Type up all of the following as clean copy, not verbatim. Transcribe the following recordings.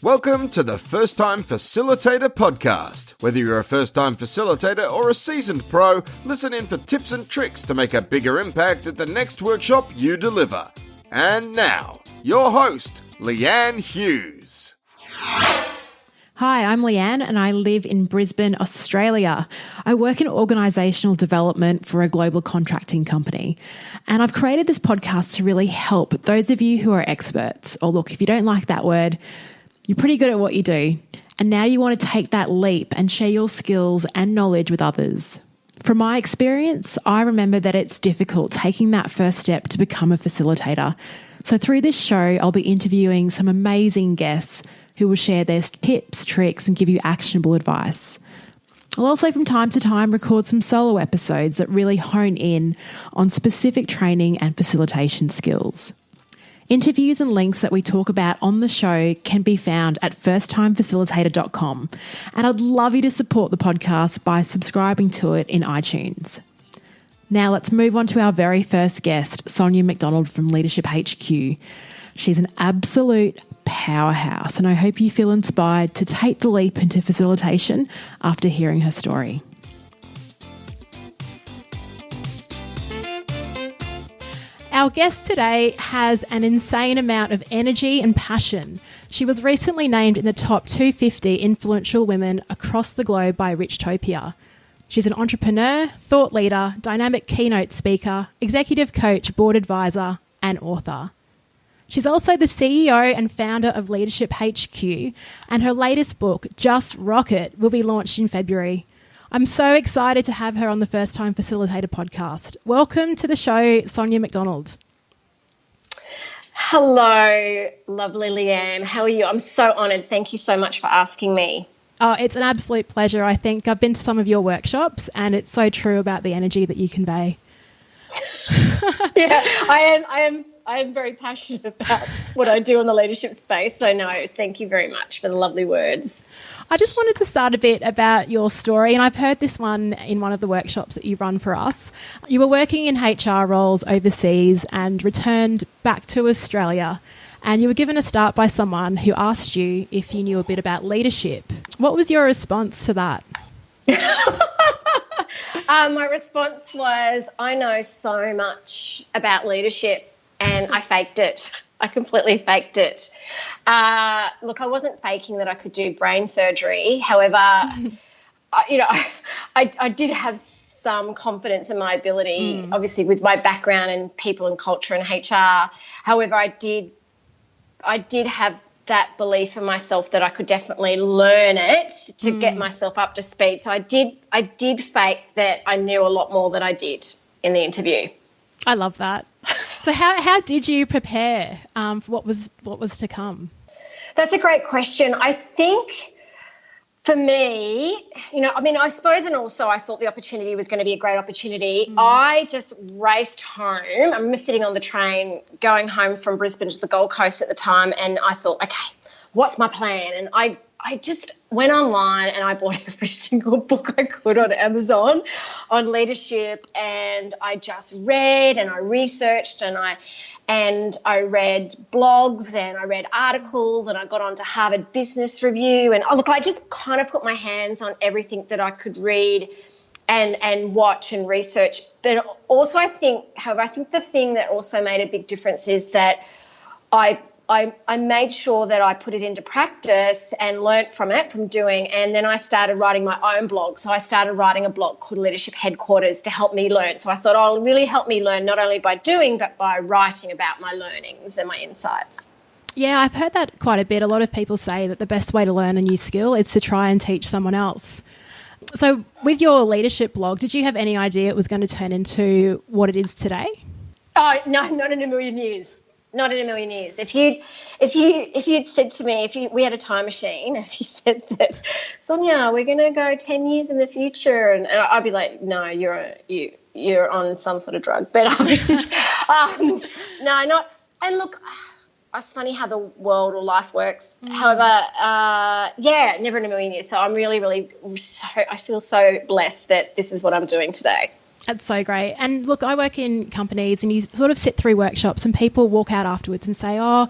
Welcome to the First Time Facilitator podcast. Whether you're a first-time facilitator or a seasoned pro, listen in for tips and tricks to make a bigger impact at the next workshop you deliver. And now, your host, Leanne Hughes. Hi, I'm Leanne and I live in Brisbane, Australia. I work in organisational development for a global contracting company. And I've created this podcast to really help those of you who are experts, or look, if you don't like that word, you're pretty good at what you do. And now you want to take that leap and share your skills and knowledge with others. From my experience, I remember that it's difficult taking that first step to become a facilitator. So through this show, I'll be interviewing some amazing guests who will share their tips, tricks, and give you actionable advice. I'll also from time to time record some solo episodes that really hone in on specific training and facilitation skills. Interviews and links that we talk about on the show can be found at firsttimefacilitator.com. And I'd love you to support the podcast by subscribing to it in iTunes. Now let's move on to our very first guest, Sonia McDonald from Leadership HQ. She's an absolute powerhouse, and I hope you feel inspired to take the leap into facilitation after hearing her story. Our guest today has an insane amount of energy and passion. She was recently named in the top 250 influential women across the globe by Richtopia. She's an entrepreneur, thought leader, dynamic keynote speaker, executive coach, board advisor, and author. She's also the CEO and founder of Leadership HQ, and her latest book, Just Rocket, will be launched in February. I'm so excited to have her on the First Time Facilitator podcast. Welcome to the show, Sonia McDonald. Hello, lovely Leanne. How are you? I'm so honoured. Thank you so much for asking me. Oh, it's an absolute pleasure. I think I've been to some of your workshops and it's so true about the energy that you convey. Yeah, I am very passionate about what I do in the leadership space. So no, thank you very much for the lovely words. I just wanted to start a bit about your story, and I've heard this one in one of the workshops that you run for us. You were working in HR roles overseas and returned back to Australia, and you were given a start by someone who asked you if you knew a bit about leadership. What was your response to that? My response was, I know so much about leadership and I faked it. I completely faked it. Look, I wasn't faking that I could do brain surgery. However, I did have some confidence in my ability, obviously with my background in people and culture and HR. However, I did have that belief in myself that I could definitely learn it to get myself up to speed. So I did fake that I knew a lot more than I did in the interview. I love that. So how did you prepare for what was to come? That's a great question. I think for me, I suppose, and also I thought the opportunity was going to be a great opportunity. I just raced home. I'm sitting on the train going home from Brisbane to the Gold Coast at the time, and I thought, okay, what's my plan? And I just went online and I bought every single book I could on Amazon on leadership, and I just read and I researched and I read blogs and I read articles and I got onto Harvard Business Review, and I just kind of put my hands on everything that I could read and watch and research. But also I think the thing that also made a big difference is that I made sure that I put it into practice and learnt from it, from doing, and then I started writing my own blog. So I started writing a blog called Leadership Headquarters to help me learn. So I thought, it'll really help me learn not only by doing, but by writing about my learnings and my insights. Yeah, I've heard that quite a bit. A lot of people say that the best way to learn a new skill is to try and teach someone else. So with your leadership blog, did you have any idea it was going to turn into what it is today? Oh, no, not in a million years. Not in a million years. If you'd said to me, we had a time machine, if you said that, Sonia, we're going to go 10 years in the future, and I'd be like, no, you're on some sort of drug. But I was just, no, not. And look, it's funny how the world or life works. However, never in a million years. So I'm really, really, I feel so blessed that this is what I'm doing today. That's so great. And look, I work in companies and you sort of sit through workshops and people walk out afterwards and say, oh,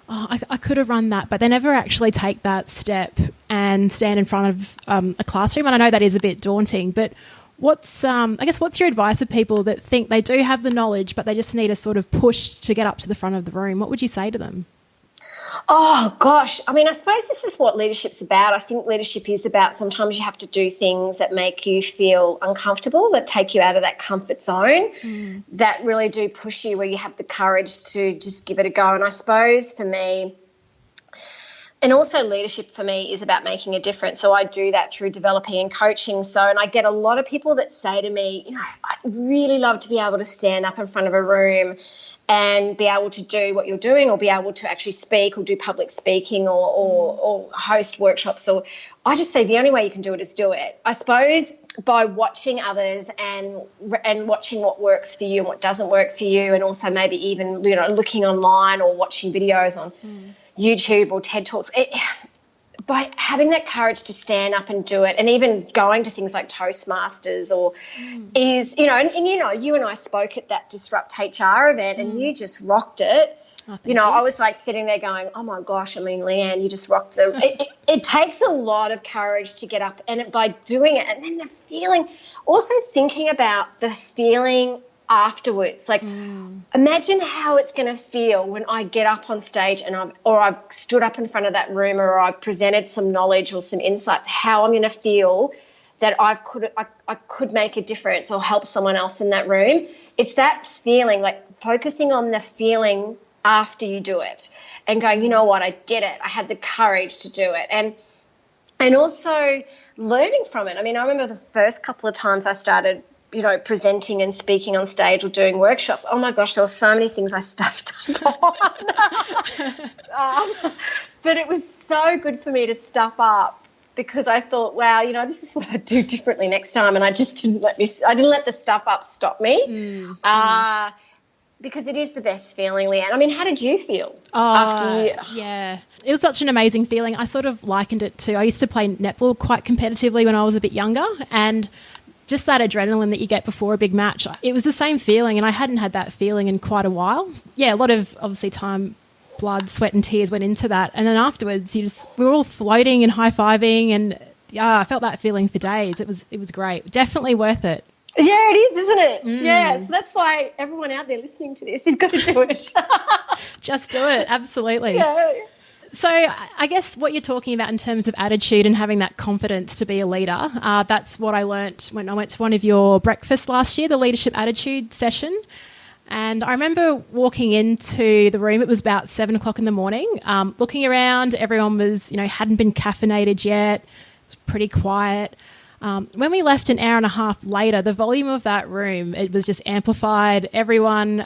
oh, I could have run that, but they never actually take that step and stand in front of a classroom. And I know that is a bit daunting, but what's your advice for people that think they do have the knowledge, but they just need a sort of push to get up to the front of the room? What would you say to them? Oh, gosh. I mean, I suppose this is what leadership's about. I think leadership is about sometimes you have to do things that make you feel uncomfortable, that take you out of that comfort zone, that really do push you, where you have the courage to just give it a go. And I suppose for me, and also leadership for me is about making a difference. So I do that through developing and coaching. And I get a lot of people that say to me, I'd really love to be able to stand up in front of a room and be able to do what you're doing, or be able to actually speak or do public speaking or host workshops. So I just say the only way you can do it is do it. I suppose by watching others and watching what works for you and what doesn't work for you, and also maybe even looking online or watching videos on YouTube or TED Talks, by having that courage to stand up and do it, and even going to things like Toastmasters is, you and I spoke at that Disrupt HR event and you just rocked it. Oh, I was like sitting there going, oh my gosh, I mean, Leanne, you just rocked it takes a lot of courage to get up, and by doing it, and then the feeling, also thinking about the feeling afterwards, like imagine how it's going to feel when I get up on stage and I've stood up in front of that room, or I've presented some knowledge or some insights, how I'm going to feel that I could make a difference or help someone else in that room. It's that feeling, like focusing on the feeling after you do it and going, you know what, I did it. I had the courage to do it. And also learning from it. I mean, I remember the first couple of times I started presenting and speaking on stage or doing workshops, oh my gosh, there were so many things I stuffed up on. But it was so good for me to stuff up, because I thought, wow, this is what I'd do differently next time, and I just didn't let the stuff up stop me. Because it is the best feeling, Leanne. I mean, how did you feel after you? Yeah, it was such an amazing feeling. I sort of likened it to, I used to play netball quite competitively when I was a bit younger, and just that adrenaline that you get before a big match, it was the same feeling, and I hadn't had that feeling in quite a while. Yeah, a lot of, obviously, time, blood, sweat and tears went into that. And then afterwards, we were all floating and high-fiving, and I felt that feeling for days. It was great. Definitely worth it. Yeah, it is, isn't it? Yeah, so that's why everyone out there listening to this, you've got to do it. Just do it, absolutely. Yeah. So I guess what you're talking about in terms of attitude and having that confidence to be a leader, that's what I learnt when I went to one of your breakfasts last year, the leadership attitude session. And I remember walking into the room, it was about 7 o'clock in the morning, looking around, everyone was, hadn't been caffeinated yet, it was pretty quiet. When we left an hour and a half later, the volume of that room, it was just amplified. Everyone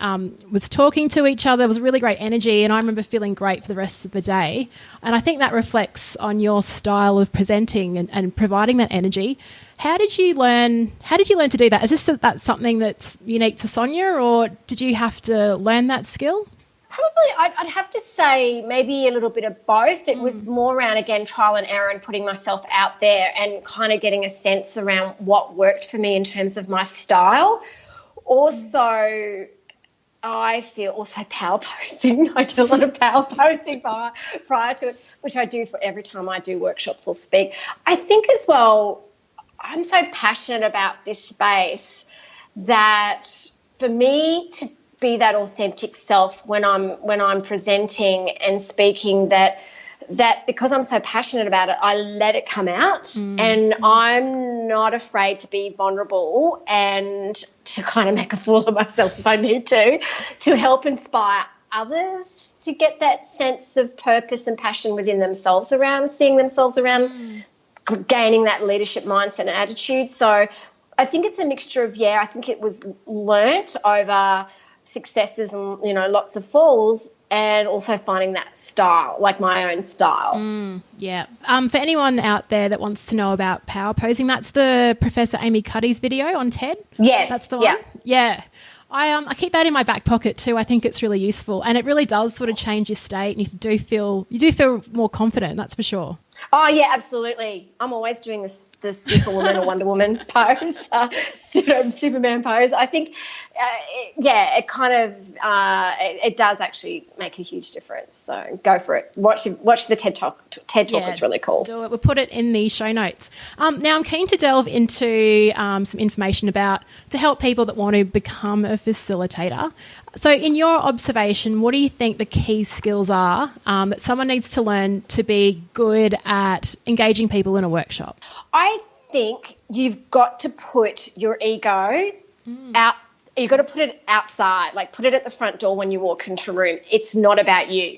was talking to each other. It was really great energy, and I remember feeling great for the rest of the day. And I think that reflects on your style of presenting and providing that energy. How did you learn to do that? Is this that something that's unique to Sonia, or did you have to learn that skill? Probably, I'd have to say maybe a little bit of both. It was more around, again, trial and error and putting myself out there and kind of getting a sense around what worked for me in terms of my style. Also, I feel also power posing. I do a lot of power posing prior to it, which I do for every time I do workshops or speak. I think as well, I'm so passionate about this space that for me to be that authentic self when I'm presenting and speaking, that because I'm so passionate about it, I let it come out, and I'm not afraid to be vulnerable and to kind of make a fool of myself if I need to help inspire others to get that sense of purpose and passion within themselves around seeing themselves around gaining that leadership mindset and attitude. So I think it's a mixture of, I think it was learnt over successes and lots of falls, and also finding that style, like my own style. For anyone out there that wants to know about power posing, that's the Professor Amy Cuddy's video on TED. Yes, that's the one. Yeah. I keep that in my back pocket too. I think it's really useful, and it really does sort of change your state, and you do feel more confident. That's for sure. Oh, yeah, absolutely. I'm always doing the Superwoman or Wonder Woman pose, Superman pose. I think, it kind of it does actually make a huge difference. So go for it. Watch the TED Talk. It's really cool. Do it. We'll put it in the show notes. Now, I'm keen to delve into some information to help people that want to become a facilitator. So in your observation, what do you think the key skills are that someone needs to learn to be good at engaging people in a workshop? I think you've got to put your ego out. You've got to put it outside, like put it at the front door when you walk into a room. It's not about you.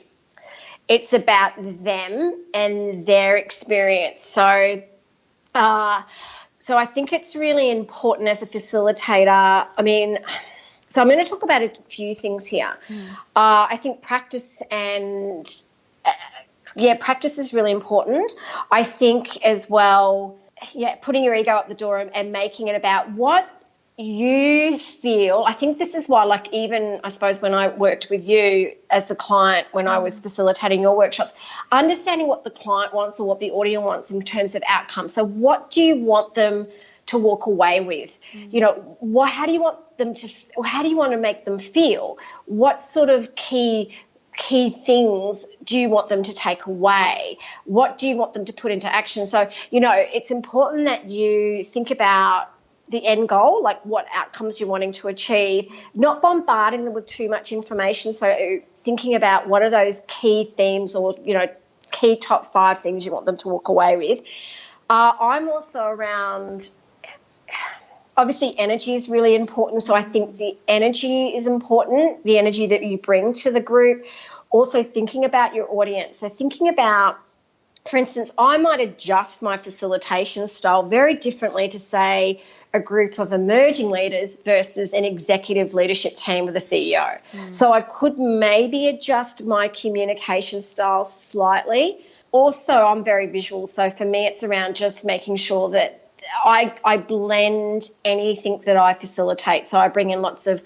It's about them and their experience. So I think it's really important as a facilitator. So I'm going to talk about a few things here. I think practice practice is really important. I think as well, putting your ego out the door and making it about what you feel. I think this is why, like, even I suppose when I worked with you as the client, when I was facilitating your workshops, understanding what the client wants or what the audience wants in terms of outcomes. So what do you want them to walk away with? How do you want them to, or how do you want to make them feel? What sort of key things do you want them to take away? What do you want them to put into action? So, it's important that you think about the end goal, like what outcomes you're wanting to achieve, not bombarding them with too much information. So thinking about what are those key themes or, key top 5 things you want them to walk away with. I'm also around, obviously energy is really important. So I think the energy is important, the energy that you bring to the group. Also thinking about your audience. So thinking about, for instance, I might adjust my facilitation style very differently to, say, a group of emerging leaders versus an executive leadership team with a CEO. So I could maybe adjust my communication style slightly. Also, I'm very visual. So for me, it's around just making sure that I blend anything that I facilitate. So I bring in lots of,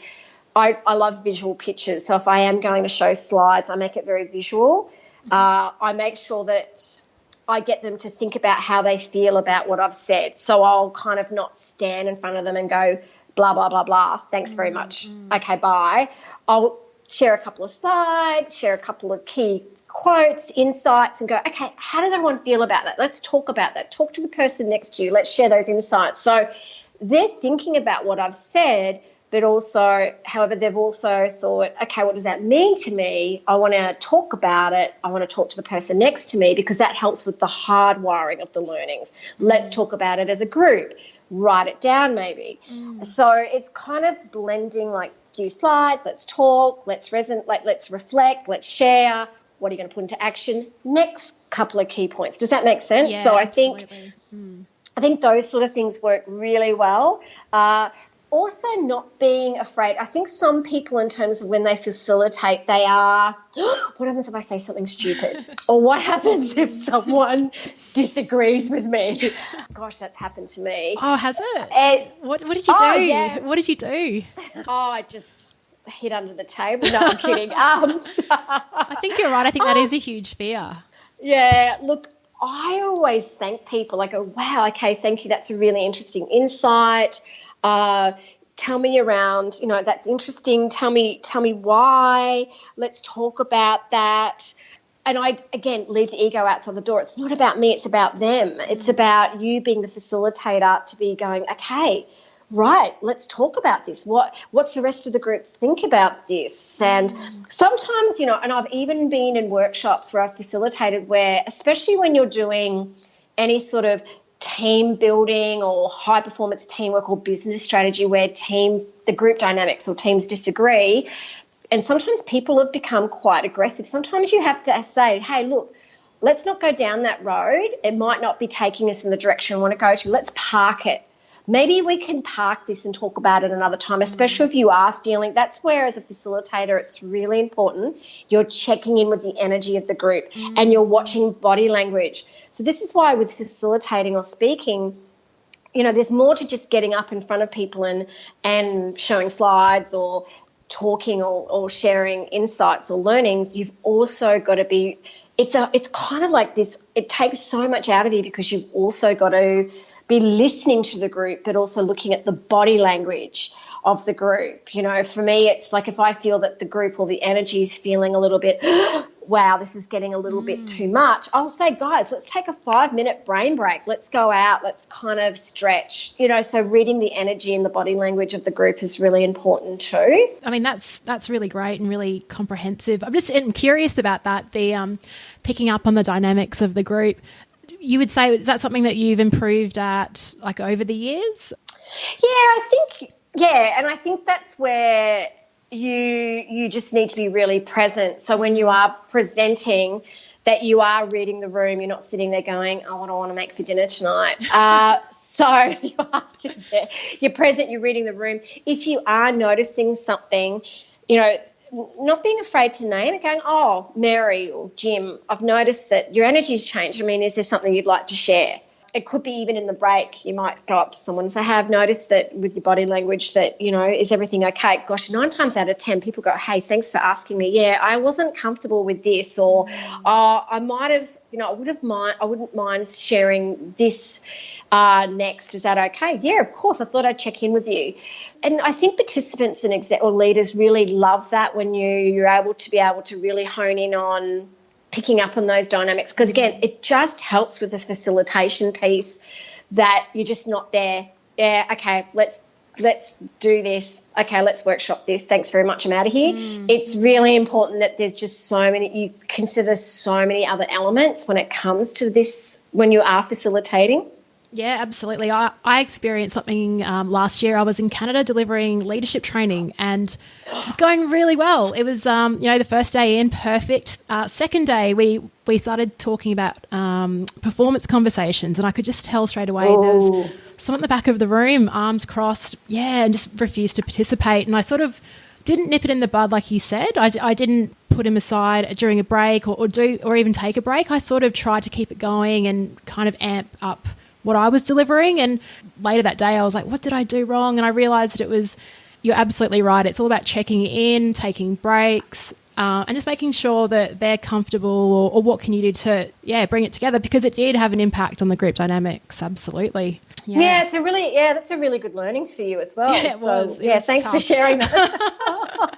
I love visual pictures. So if I am going to show slides, I make it very visual. I make sure that I get them to think about how they feel about what I've said. So I'll kind of not stand in front of them and go, blah, blah, blah, blah. Thanks very much. Okay, bye. I'll share a couple of slides, share a couple of key quotes, insights, and go, okay, how does everyone feel about that? Let's talk about that. Talk to the person next to you. Let's share those insights. So they're thinking about what I've said, but also, however, they've also thought, okay, what does that mean to me? I want to talk about it. I want to talk to the person next to me because that helps with the hardwiring of the learnings. Let's talk about it as a group. Write it down maybe. So it's kind of blending, like, few slides, let's talk, let's reflect, let's share. What are you going to put into action? Next couple of key points. Does that make sense? Yeah, so I absolutely. I think those sort of things work really well. Also not being afraid. I think some people, in terms of when they facilitate, they are, what happens if I say something stupid? Or what happens if someone disagrees with me? Gosh, that's happened to me. Oh, has it? What did you do? Yeah. What did you do? I just hid under the table. No, I'm kidding. I think you're right. I think that is a huge fear. Yeah, look, I always thank people. I go, wow, okay, thank you. That's a really interesting insight. Tell me around, that's interesting. Tell me why. Let's talk about that. And I, again, leave the ego outside the door. It's not about me. It's about them. It's about you being the facilitator to be going, okay, right, let's talk about this. What's the rest of the group think about this? And sometimes, and I've even been in workshops where I've facilitated where, especially when you're doing any sort of team building or high performance teamwork or business strategy where the group dynamics or teams disagree, and sometimes people have become quite aggressive. Sometimes you have to say, hey, look, let's not go down that road. It might not be taking us in the direction we want to go to. Let's park it. Maybe we can park this and talk about it another time, especially if you are feeling. That's where, as a facilitator, it's really important. You're checking in with the energy of the group and you're watching body language. So this is why with facilitating or speaking, there's more to just getting up in front of people and showing slides or talking or sharing insights or learnings, you've also got to be, it's kind of like this, it takes so much out of you because you've also got to be listening to the group, but also looking at the body language of the group. You know, for me, it's like if I feel that the group or the energy is feeling a little bit, wow, this is getting a little bit too much, I'll say, guys, let's take a 5-minute brain break. Let's go out. Let's kind of stretch. You know, so reading the energy and the body language of the group is really important too. I mean, that's really great and really comprehensive. I'm curious about that, the picking up on the dynamics of the group. You would say, is that something that you've improved at, like, over the years? And I think that's where you just need to be really present. So when you are presenting, that you are reading the room, you're not sitting there going, oh, what do I want to make for dinner tonight? So you are sitting there, you're present, you're reading the room. If you are noticing something, you know, not being afraid to name it, going, oh, Mary or Jim, I've noticed that your energy's changed. I mean, is there something you'd like to share? It could be even in the break. You might go up to someone and say, hey, I've noticed that with your body language that, you know, is everything okay? Gosh, 9 times out of 10 people go, hey, thanks for asking me. Yeah, I wasn't comfortable with this, or I might have, you know, I wouldn't mind sharing this next. Is that okay? Yeah, of course. I thought I'd check in with you. And I think participants and or leaders really love that when you're able to really hone in on picking up on those dynamics, because again, it just helps with this facilitation piece that you're just not there. Yeah, okay, let's do this. Okay, let's workshop this. Thanks very much. I'm out of here. It's really important that there's just you consider so many other elements when it comes to this when you are facilitating. Yeah, absolutely. I experienced something last year. I was in Canada delivering leadership training and it was going really well. It was, the first day in, perfect. Second day, we started talking about performance conversations, and I could just tell straight away there was someone at the back of the room, arms crossed, and just refused to participate. And I sort of didn't nip it in the bud like you said. I didn't put him aside during a break or even take a break. I sort of tried to keep it going and kind of amp up what I was delivering. And later that day I was like, what did I do wrong? And I realised you're absolutely right. It's all about checking in, taking breaks, and just making sure that they're comfortable or what can you do to, bring it together, because it did have an impact on the group dynamics. Absolutely. Yeah, that's a really good learning for you as well. Yeah, it was. Thanks tough for sharing that.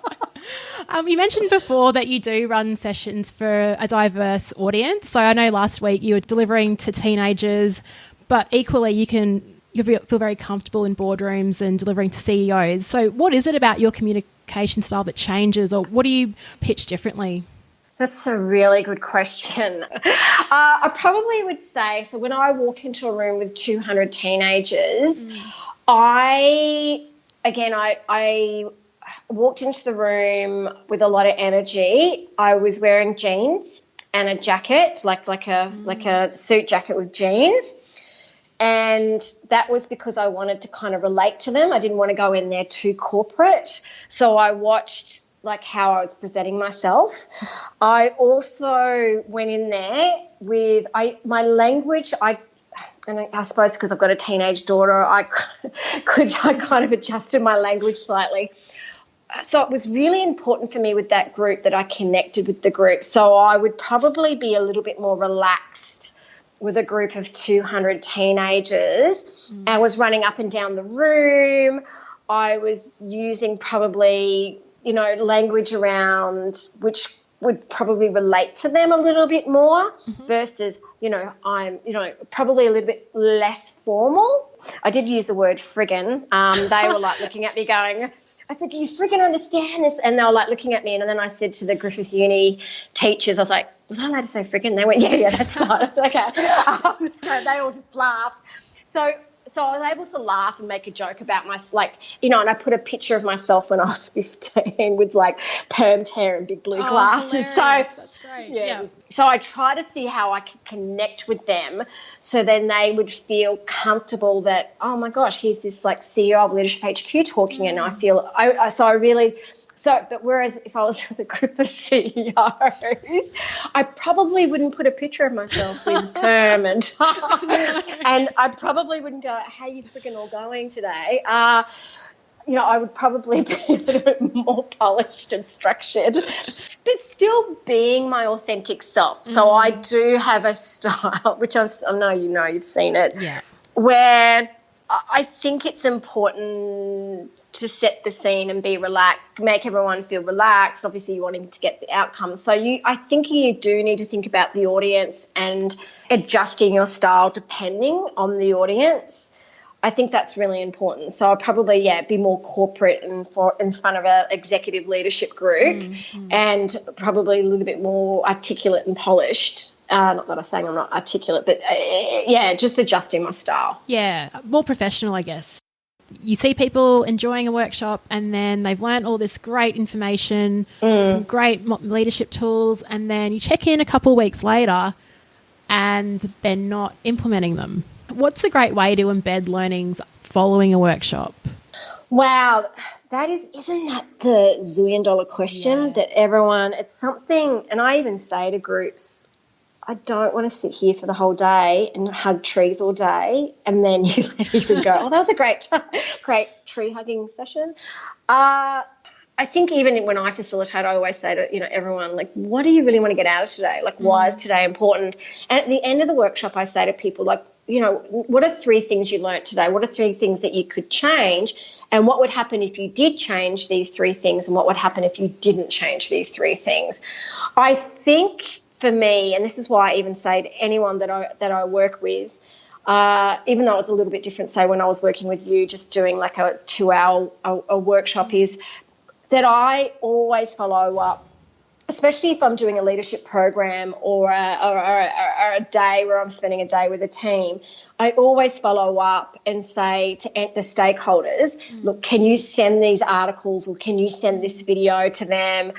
You mentioned before that you do run sessions for a diverse audience. So I know last week you were delivering to teenagers, but equally you feel very comfortable in boardrooms and delivering to CEOs. So what is it about your communication style that changes, or what do you pitch differently? That's a really good question. I probably would say, so when I walk into a room with 200 teenagers, I walked into the room with a lot of energy. I was wearing jeans and a jacket, like a suit jacket with jeans. And that was because I wanted to kind of relate to them. I didn't want to go in there too corporate. So I watched like how I was presenting myself. I also went in there with my language. I suppose because I've got a teenage daughter, I kind of adjusted my language slightly. So it was really important for me with that group that I connected with the group. So I would probably be a little bit more relaxed with a group of 200 teenagers. I was running up and down the room. I was using probably, language around which would probably relate to them a little bit more versus, I'm, probably a little bit less formal. I did use the word friggin'. They were like looking at me going, I said, do you friggin' understand this? And they were like looking at me. And then I said to the Griffith Uni teachers, I was like, was I allowed to say friggin'? They went, yeah, that's fine. I was okay. So they all just laughed. So I was able to laugh and make a joke about and I put a picture of myself when I was 15 with like permed hair and big blue glasses. Hilarious. So that's great. Yeah. So I try to see how I could connect with them so then they would feel comfortable that, oh my gosh, here's this like CEO of Leadership HQ talking and I feel but whereas if I was with a group of CEOs, I probably wouldn't put a picture of myself with perm and I probably wouldn't go, how you freaking all going today? I would probably be a little bit more polished and structured, but still being my authentic self. So I do have a style, which I know you've seen it, where I think it's important to set the scene and be relaxed, make everyone feel relaxed. Obviously, you're wanting to get the outcome. So I think you do need to think about the audience and adjusting your style depending on the audience. I think that's really important. So I'll probably, be more corporate and in front of an executive leadership group and probably a little bit more articulate and polished. Not that I'm saying I'm not articulate, but, just adjusting my style. Yeah, more professional, I guess. You see people enjoying a workshop and then they've learned all this great information, some great leadership tools, and then you check in a couple of weeks later and they're not implementing them. What's a great way to embed learnings following a workshop? Wow, isn't that the zillion-dollar question that everyone, it's something, and I even say to groups, I don't want to sit here for the whole day and hug trees all day and then you leave and go, that was a great tree hugging session. I think even when I facilitate, I always say to, everyone, like, what do you really want to get out of today? Like, why is today important? And at the end of the workshop, I say to people, like, what are 3 things you learnt today? What are 3 things that you could change? And what would happen if you did change these 3 things? And what would happen if you didn't change these 3 things? I think for me, and this is why I even say to anyone that I work with, even though it's a little bit different, say when I was working with you, just doing like a 2-hour a workshop, is that I always follow up, especially if I'm doing a leadership program or a day where I'm spending a day with a team. I always follow up and say to the stakeholders, look, can you send these articles or can you send this video to them?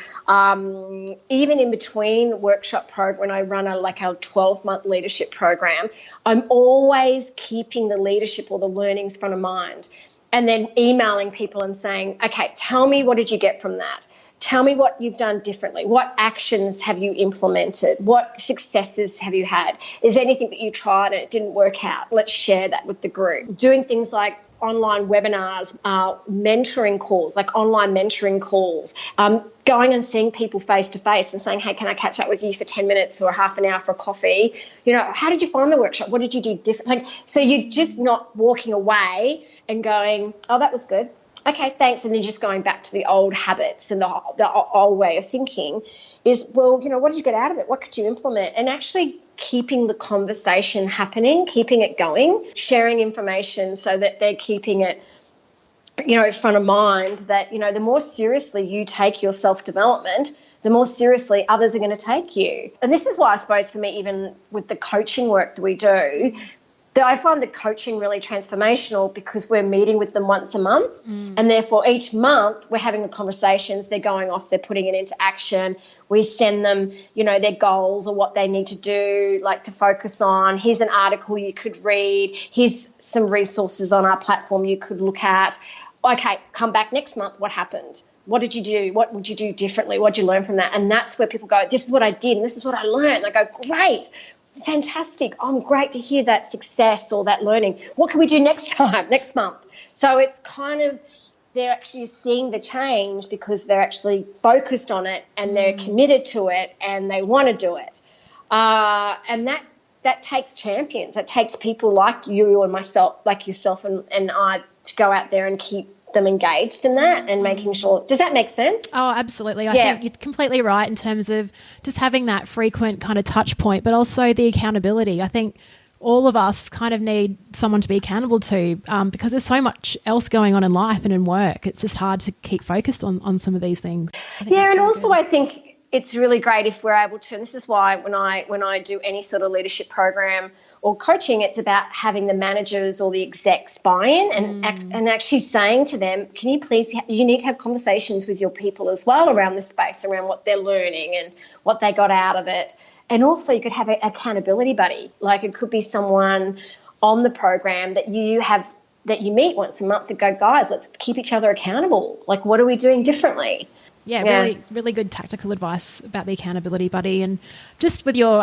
Even in between workshop program, when I run a 12-month leadership program, I'm always keeping the leadership or the learnings front of mind. And then emailing people and saying, okay, tell me, what did you get from that? Tell me what you've done differently. What actions have you implemented? What successes have you had? Is there anything that you tried and it didn't work out? Let's share that with the group. Doing things like online webinars, mentoring calls, like online mentoring calls, going and seeing people face to face and saying, hey, can I catch up with you for 10 minutes or half an hour for a coffee? How did you find the workshop? What did you do different? So you're just not walking away and going, oh, that was good. Okay, thanks, and then just going back to the old habits and the old way of thinking is, well, what did you get out of it? What could you implement? And actually keeping the conversation happening, keeping it going, sharing information so that they're keeping it, front of mind, that, the more seriously you take your self-development, the more seriously others are going to take you. And this is why I suppose for me, even with the coaching work that we do, that I find the coaching really transformational because we're meeting with them once a month and therefore each month we're having the conversations, they're going off, they're putting it into action. We send them, their goals or what they need to do, like to focus on. Here's an article you could read. Here's some resources on our platform you could look at. Okay, come back next month. What happened? What did you do? What would you do differently? What did you learn from that? And that's where people go, this is what I did and this is what I learned. And I go, great. Fantastic. I'm great to hear that success or that learning. What can we do next month? So it's kind of, they're actually seeing the change because they're actually focused on it and they're committed to it and they want to do it. And that takes champions. It takes people like you and myself, like yourself and I, to go out there and keep them engaged in that and making sure. Does that make sense? Oh, absolutely. I think you're completely right in terms of just having that frequent kind of touch point, but also the accountability. I think all of us kind of need someone to be accountable to because there's so much else going on in life and in work. It's just hard to keep focused on some of these things. Yeah, and also good. I think it's really great if we're able to, and this is why when I do any sort of leadership program or coaching, it's about having the managers or the execs buy in and actually saying to them, can you please, you need to have conversations with your people as well around this space, around what they're learning and what they got out of it. And also you could have an accountability buddy. Like it could be someone on the program that you meet once a month and go, guys, let's keep each other accountable. Like what are we doing differently? Really, really good tactical advice about the accountability buddy. And just with your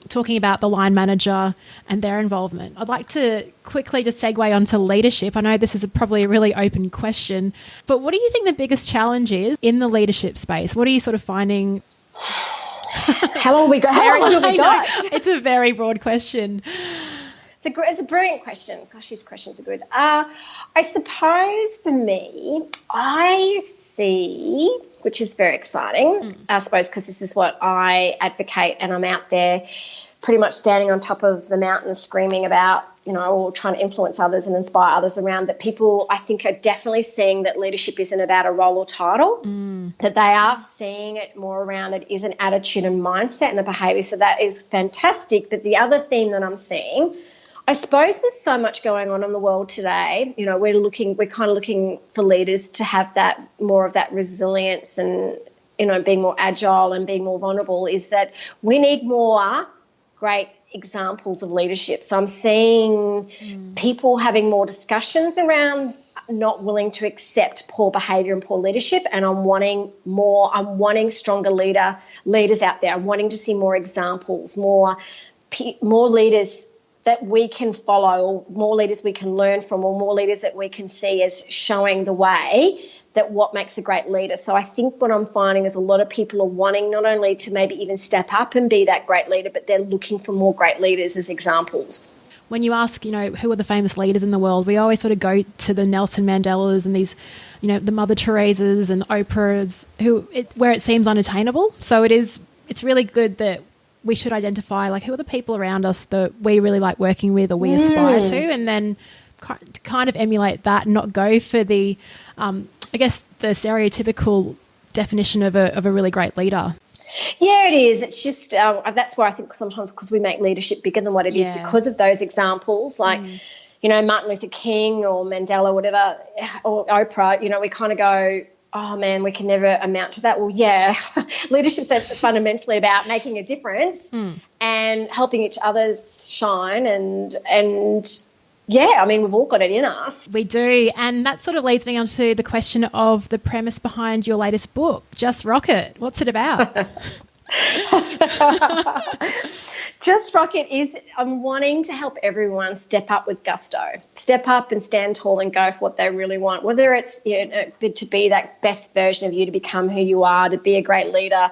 talking about the line manager and their involvement, I'd like to quickly just segue onto leadership. I know this is probably a really open question, but what do you think the biggest challenge is in the leadership space? What are you sort of finding? How long have we got? How long have we got? It's a very broad question. It's a brilliant question. Gosh, these questions are good. I suppose for me, I see, which is very exciting, I suppose, because this is what I advocate, and I'm out there pretty much standing on top of the mountain screaming about, or trying to influence others and inspire others around, that people, I think, are definitely seeing that leadership isn't about a role or title, that they are seeing it more around it is an attitude and mindset and a behaviour. So that is fantastic. But the other theme that I'm seeing, I suppose, with so much going on in the world today, we're kind of looking for leaders to have that more of that resilience and, being more agile and being more vulnerable, is that we need more great examples of leadership. So I'm seeing people having more discussions around not willing to accept poor behaviour and poor leadership, and I'm wanting stronger leaders out there. I'm wanting to see more examples, more leaders that we can follow, or more leaders we can learn from, or more leaders that we can see as showing the way that what makes a great leader. So I think what I'm finding is a lot of people are wanting not only to maybe even step up and be that great leader, but they're looking for more great leaders as examples. When you ask, who are the famous leaders in the world, we always sort of go to the Nelson Mandelas and these, the Mother Teresas and Oprahs, where it seems unattainable. So it's really good that we should identify, who are the people around us that we really like working with or we aspire to, and then kind of emulate that and not go for the, I guess, the stereotypical definition of a really great leader. Yeah, it is. It's just that's why I think sometimes, because we make leadership bigger than what it is, because of those examples, Martin Luther King or Mandela, whatever, or Oprah, we kind of go, oh, man, we can never amount to that. Well, yeah, leadership's fundamentally about making a difference and helping each other's shine and yeah, I mean, we've all got it in us. We do. And that sort of leads me on to the question of the premise behind your latest book, Just Rocket. What's it about? Just Rocket is, I'm wanting to help everyone step up with gusto, step up and stand tall and go for what they really want, whether it's to be that best version of you, to become who you are, to be a great leader,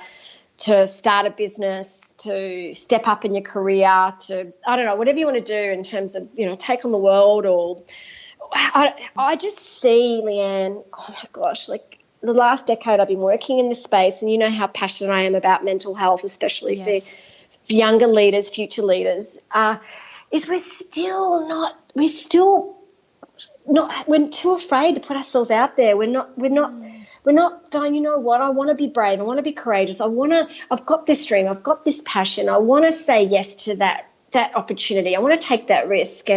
to start a business, to step up in your career, to, I don't know, whatever you want to do in terms of, take on the world. Or I just see, Leanne, oh my gosh, the last decade I've been working in this space, and you know how passionate I am about mental health, especially for younger leaders, future leaders, is we're too afraid to put ourselves out there. We're not going, you know what, I want to be brave, I want to be courageous, I've got this dream, I've got this passion, I want to say yes to that opportunity, I want to take that risk.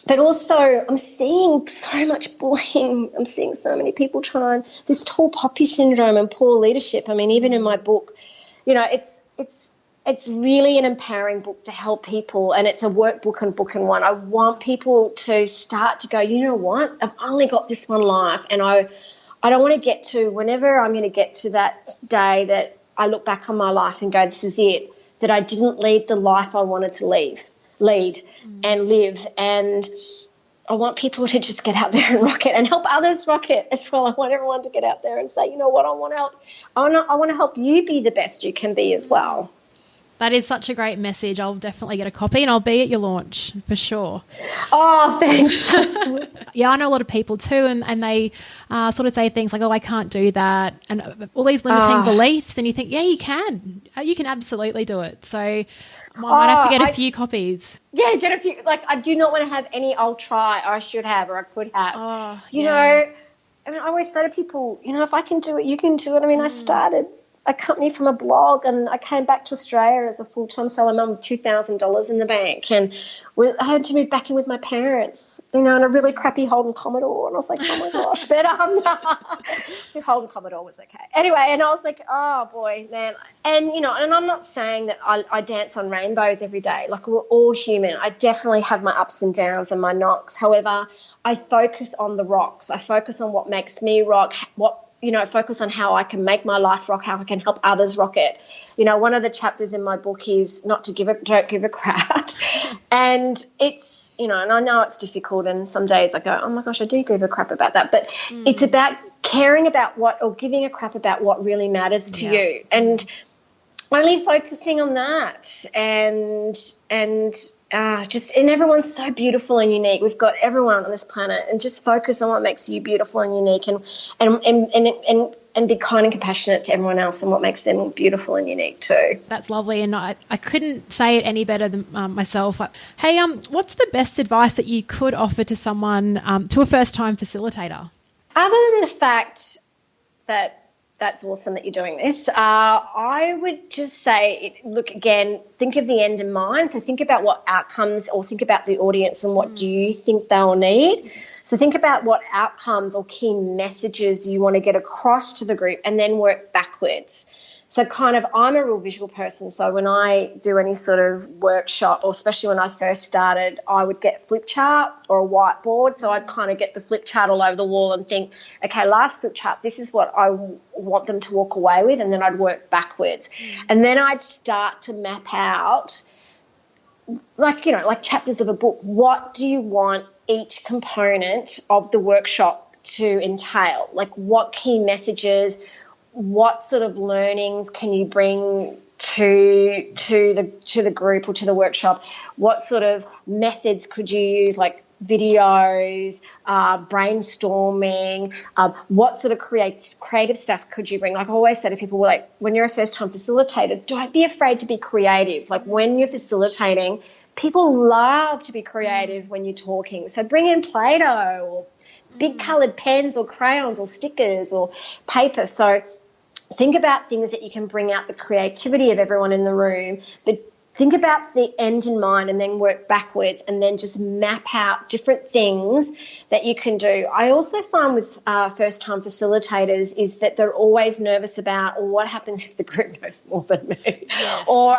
But also I'm seeing so much bullying, I'm seeing so many people trying this tall poppy syndrome and poor leadership. I mean, even in my book, it's really an empowering book to help people, and it's a workbook and book in one. I want people to start to go, you know what, I've only got this one life, and I don't want to get to, whenever I'm going to get to that day that I look back on my life and go, this is it, that I didn't lead the life I wanted to lead and live. And I want people to just get out there and rock it and help others rock it as well. I want everyone to get out there and say, you know what, I want to help you be the best you can be as well. That is such a great message. I'll definitely get a copy and I'll be at your launch for sure. Oh, thanks. Yeah, I know a lot of people too, and they sort of say things like, oh, I can't do that, and all these limiting beliefs, and you think, yeah, you can. You can absolutely do it. So I might have to get a few copies. Yeah, get a few. I do not want to have any, I'll try, or I should have, or I could have. Oh, you know, I mean, I always say to people, if I can do it, you can do it. I mean, I started a company from a blog, and I came back to Australia as a full-time solo mum with $2,000 in the bank, and I had to move back in with my parents, in a really crappy Holden Commodore, and I was like, oh my gosh, but the Holden Commodore was okay. Anyway, and I was like, oh boy, man, and and I'm not saying that I dance on rainbows every day. We're all human. I definitely have my ups and downs and my knocks. However, I focus on the rocks. I focus on what makes me rock, what focus on how I can make my life rock, how I can help others rock it. One of the chapters in my book is don't give a crap. And it's, and I know it's difficult, and some days I go, oh my gosh, I do give a crap about that. But it's about caring about or giving a crap about what really matters to you, and only focusing on that, and everyone's so beautiful and unique. We've got everyone on this planet, and just focus on what makes you beautiful and unique, and be kind and compassionate to everyone else and what makes them beautiful and unique too. That's lovely, and I couldn't say it any better than myself. Hey, what's the best advice that you could offer to someone, to a first-time facilitator? Other than the fact that that's awesome that you're doing this, I would just say, look, again, think of the end in mind. So think about what outcomes, or think about the audience and what do you think they'll need. So think about what outcomes or key messages you want to get across to the group, and then work backwards. So I'm a real visual person. So when I do any sort of workshop, or especially when I first started, I would get a flip chart or a whiteboard. So I'd kind of get the flip chart all over the wall and think, okay, last flip chart, this is what I want them to walk away with. And then I'd work backwards. And then I'd start to map out, like chapters of a book. What do you want each component of the workshop to entail? Like, what key messages, what sort of learnings can you bring to the group or to the workshop? What sort of methods could you use, like videos, brainstorming? What sort of creative stuff could you bring? Like I always say to people, like, when you're a first-time facilitator, don't be afraid to be creative. Like when you're facilitating, people love to be creative when you're talking. So bring in Play-Doh or big coloured pens or crayons or stickers or paper. So think about things that you can bring out the creativity of everyone in the room, but think about the end in mind, and then work backwards, and then just map out different things that you can do. I also find with first-time facilitators is that they're always nervous about, what happens if the group knows more than me? Yes. Or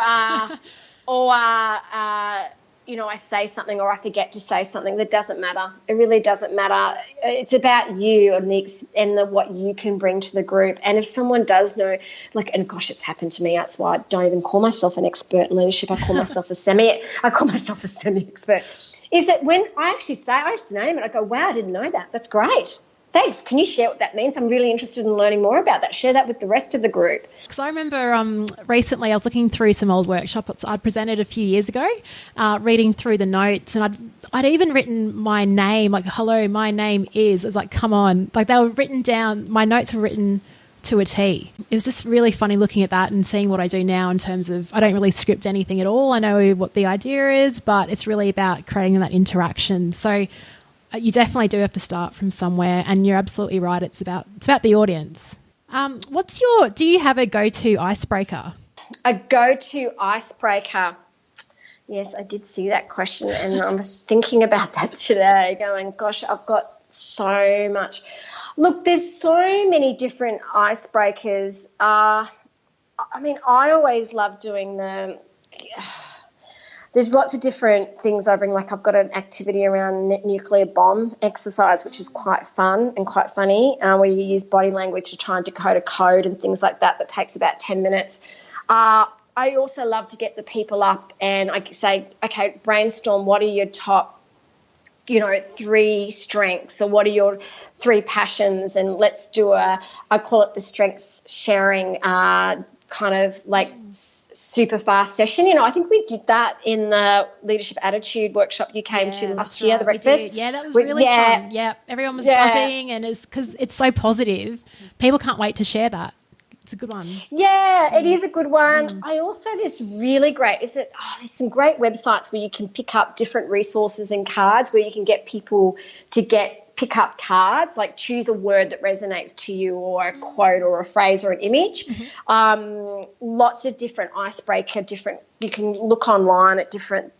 I say something, or I forget to say something. That doesn't matter. It really doesn't matter. It's about you and what you can bring to the group. And if someone does know, and gosh, it's happened to me. That's why I don't even call myself an expert in leadership. I call myself a semi-expert. Is that when I just name it, I go, wow, I didn't know that. That's great. Thanks. Can you share what that means? I'm really interested in learning more about that. Share that with the rest of the group. Because I remember recently I was looking through some old workshops I'd presented a few years ago, reading through the notes, and I'd even written my name, like, hello, my name is. It was like, come on. Like, they were written down. My notes were written to a T. It was just really funny looking at that and seeing what I do now in terms of, I don't really script anything at all. I know what the idea is, but it's really about creating that interaction. So you definitely do have to start from somewhere, and you're absolutely right. It's about the audience. Do you have a go-to icebreaker? A go-to icebreaker. Yes, I did see that question, and I was thinking about that today, going, gosh, I've got so much. Look, there's so many different icebreakers. I always love doing there's lots of different things I bring. Like, I've got an activity around nuclear bomb exercise, which is quite fun and quite funny, where you use body language to try and decode a code and things like that. That takes about 10 minutes. I also love to get the people up and I say, okay, brainstorm, what are your top 3 strengths, or what are your 3 passions, and let's do I call it the strengths sharing kind of like super fast session. I think we did that in the leadership attitude workshop you came to last year, the breakfast. Yeah, that was really fun. Yeah, everyone was buzzing, and it's because it's so positive. People can't wait to share that. It's a good one. Yeah, it is a good one. I also, there's some great websites where you can pick up different resources and cards, where you can get people to pick up cards, like choose a word that resonates to you, or a quote or a phrase or an image. Lots of different icebreaker, you can look online at different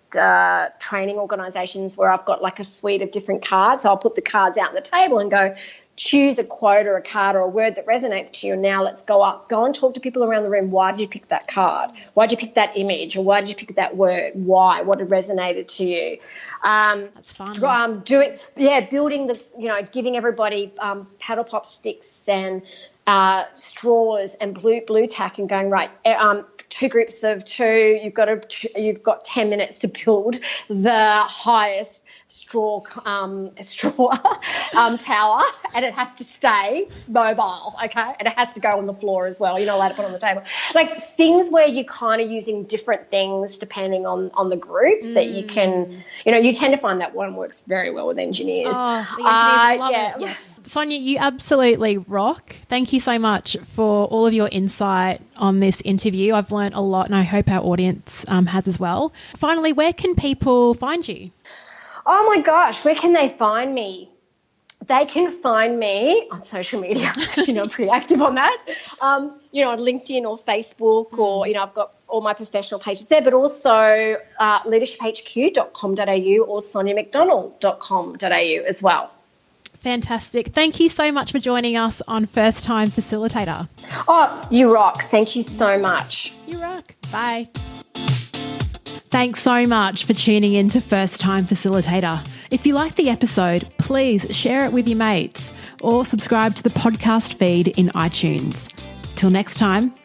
training organisations where I've got like a suite of different cards. So I'll put the cards out on the table and go, choose a quote or a card or a word that resonates to you. And now let's go and talk to people around the room. Why did you pick that card? Why did you pick that image? Or why did you pick that word? Why? What had resonated to you? That's fun. Building giving everybody paddle pop sticks and straws and blue tack and going, right, 2 groups of 2, you've got 10 minutes to build the highest straw tower, and it has to stay mobile, okay? And it has to go on the floor as well. You're not allowed to put it on the table. Like things where you're kind of using different things depending on the group that you can, you tend to find that one works very well with engineers. Oh, the engineers love it. Yes. Sonia, you absolutely rock. Thank you so much for all of your insight on this interview. I've learned a lot and I hope our audience has as well. Finally, where can people find you? Oh my gosh, where can they find me? They can find me on social media. Actually, I'm pretty active on that. On LinkedIn or Facebook, or, I've got all my professional pages there, but also leadershiphq.com.au or soniamcdonald.com.au as well. Fantastic. Thank you so much for joining us on First Time Facilitator. Oh, you rock. Thank you so much. You rock. Bye. Thanks so much for tuning in to First Time Facilitator. If you liked the episode, please share it with your mates or subscribe to the podcast feed in iTunes. Till next time.